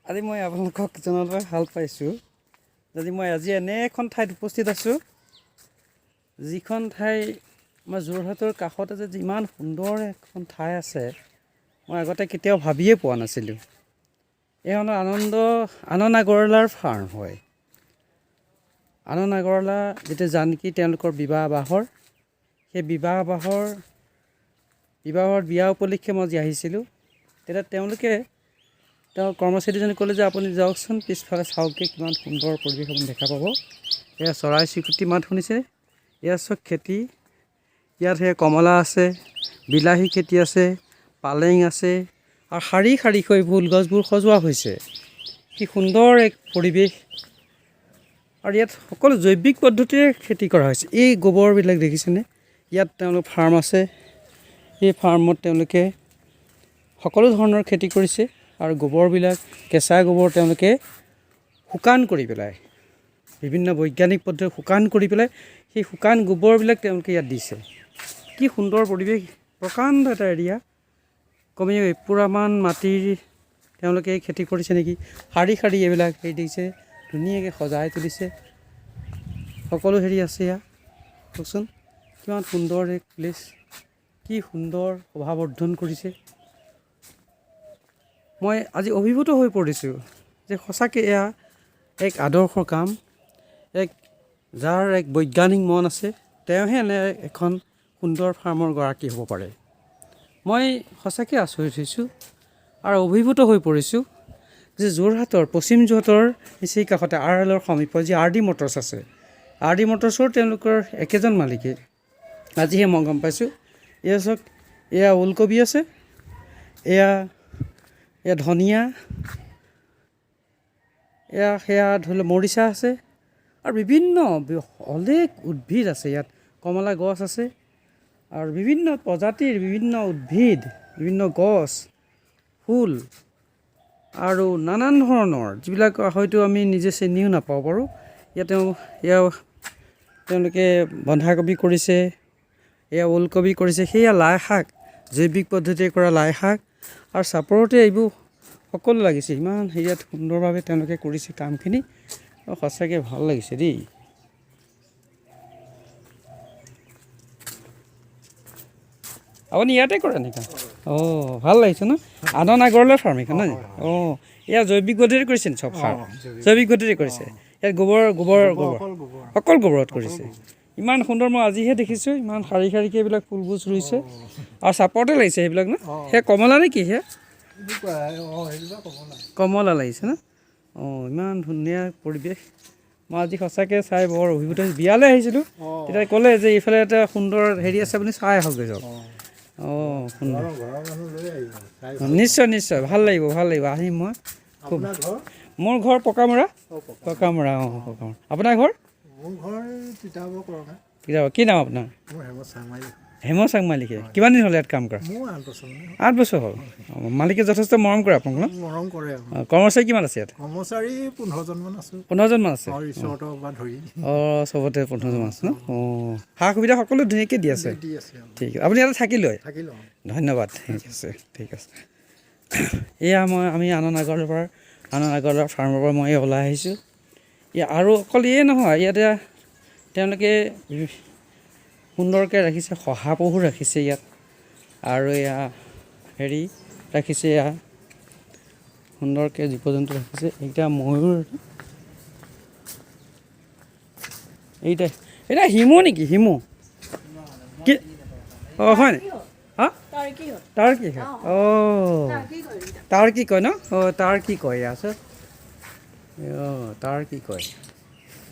আজি মই আপোনালোকক জনাবলৈ ভাল পাইছোঁ যদি মই আজি এনে এখন ঠাইত উপস্থিত আছোঁ যিখন ঠাই আমাৰ যোৰহাটৰ কাষতে যে ইমান সুন্দৰ এখন ঠাই আছে মই আগতে কেতিয়াও ভাবিয়ে পোৱা নাছিলোঁ। এইখন আনন্দ আগৰৱালাৰ ফাৰ্ম হয়। আনন্দ আগৰৱালা যিটো জানকী তেওঁলোকৰ বিবাহৰ সেই বিবাহৰ বিয়া উপলক্ষে মই আজি আহিছিলোঁ। তেতিয়া তেওঁলোকে তেওঁ কৰ্মচাৰীজনে ক'লে যে আপুনি যাওকচোন পিছফালে চাওকগৈ কিমান সুন্দৰ পৰিৱেশ আপুনি দেখা পাব। এয়া চৰাই চিৰিকটি মাত শুনিছে, এয়া চব খেতি। ইয়াত সেই কমলা আছে, বিলাহী খেতি আছে, পালেং আছে আৰু শাৰী শাৰীকৈ ফুল গছবোৰ সজোৱা হৈছে। কি সুন্দৰ এক পৰিৱেশ। আৰু ইয়াত সকলো জৈৱিক পদ্ধতিৰে খেতি কৰা হৈছে। এই গোবৰবিলাক দেখিছেনে? ইয়াত তেওঁলোক ফাৰ্ম আছে। এই ফাৰ্মত তেওঁলোকে সকলো ধৰণৰ খেতি কৰিছে আৰু গোবৰবিলাক কেঁচা গোবৰ তেওঁলোকে শুকান কৰি পেলাই বিভিন্ন বৈজ্ঞানিক পদ্ধতিৰে শুকান কৰি পেলাই সেই শুকান গোবৰবিলাক তেওঁলোকে ইয়াত দিছে। কি সুন্দৰ পৰিৱেশ, প্ৰকাণ্ড এটা এৰিয়া। কমেও এপুৰামান মাটিৰ তেওঁলোকে খেতি কৰিছে নেকি। শাৰী শাৰী এইবিলাক হেৰি দিছে, ধুনীয়াকৈ সজাই তুলিছে। সকলো হেৰি আছে ইয়াত। কওকচোন কিমান সুন্দৰ এক প্লেচ, কি সুন্দৰ শোভাবৰ্ধন কৰিছে। মই আজি অভিভূত হৈ পৰিছোঁ যে সঁচাকৈ এয়া এক আদৰ্শ কাম। যাৰ এক বৈজ্ঞানিক মন আছে তেওঁহে এনে এখন সুন্দৰ ফাৰ্মৰ গৰাকী হ'ব পাৰে। মই সঁচাকৈ আচৰিত হৈছোঁ আৰু অভিভূত হৈ পৰিছোঁ যে যোৰহাটৰ পশ্চিম যোৰহাটৰ নিচেই কাষতে RL সমীপত যি RD মটৰ্ছ আছে, RD মটৰ্ছৰ তেওঁলোকৰ একেজন মালিকে। আজিহে মই গম পাইছোঁ। এয়া চাওক, এয়া ওলকবি আছে, এয়া ধনিয়া, সেয়া ধৰি লওক মৰিচা আছে আৰু বিভিন্ন অনেক উদ্ভিদ আছে। ইয়াত কমলা গছ আছে আৰু বিভিন্ন প্ৰজাতিৰ বিভিন্ন উদ্ভিদ, বিভিন্ন গছ, ফুল আৰু নানান ধৰণৰ যিবিলাক হয়তো আমি নিজে চিনিও নাপাব পাৰোঁ। তেওঁলোকে বন্ধাকবি কৰিছে, এয়া ওলকবি কৰিছে, সেয়া লাই শাক, জৈৱিক পদ্ধতিৰে কৰা লাই শাক আৰু চাপৰতে এইবোৰ সকলো লাগিছে। ইমান হেৰিয়াত সুন্দৰভাৱে তেওঁলোকে কৰিছে কামখিনি, সঁচাকৈ ভাল লাগিছে দেই। আপুনি ইয়াতে কৰে নেকি? ভাল লাগিছে ন? আনন্দ আগৰৱালা ফাৰ্ম এইখন ন? এয়া জৈৱিক পদ্ধতিৰে কৰিছে নি? চব সাৰ জৈৱিক পদ্ধতিৰে কৰিছে। ইয়াত গোবৰ অকল গোবৰত কৰিছে। ইমান সুন্দৰ, মই আজিহে দেখিছোঁ। ইমান শাৰী শাৰীকৈ এইবিলাক ফুল গছ ৰুইছে আৰু চাপৰতে লাগিছে সেইবিলাক ন? সেয়া কমলা নে কি? সেয়া কমলা লাগিছে ন? ইমান ধুনীয়া পৰিৱেশ। মই আজি সঁচাকৈ চাই বৰ অভিভূত হৈছোঁ। বিয়ালৈ আহিছিলোঁ, তেতিয়া ক'লে যে এইফালে এটা সুন্দৰ হেৰি আছে, আপুনি চাই আহকগৈ যাওক। সুন্দৰ, নিশ্চয় নিশ্চয়, ভাল লাগিব আহিম মই খুব। মোৰ ঘৰ পকামৰা। পকামৰা। আপোনাৰ ঘৰ? কি নাম আপোনাৰ? হেম চাংমালিকে। কিমান দিন হ'ল ইয়াত কাম কৰা? 8 বছৰ হ'ল। মালিকে যথেষ্ট মৰম কৰে আপোনাক ন? মৰম কৰে। কৰ্মচাৰী কিমান আছে ইয়াত? কৰ্মচাৰী 15জন মান আছে। 15জন মান আছে? চবতে 15জন আছে ন? সা সুবিধা সকলো ধুনীয়াকৈ দি আছে? ঠিক আছে, আপুনি ইয়াতে থাকি লয়? ধন্যবাদ। ঠিক আছে। এয়া আমি আনন্দ আগৰৱালা ফাৰ্মৰ পৰা মই ওলাই আহিছোঁ। আৰু অকল ইয়ে নহয়, ইয়াতে তেওঁলোকে সুন্দৰকৈ ৰাখিছে, শহাপহু ৰাখিছে ইয়াত, আৰু এয়া হেৰি ৰাখিছে, এয়া সুন্দৰকৈ জীৱ জন্তু ৰাখিছে। এইকেইটা ময়ূৰ, এইটা হিমু নেকি? হিমু কি? হয় নি? তাৰ কি হয়? তাৰ কি কয় ন? তাৰ কি কয়? তাৰ কি কয়?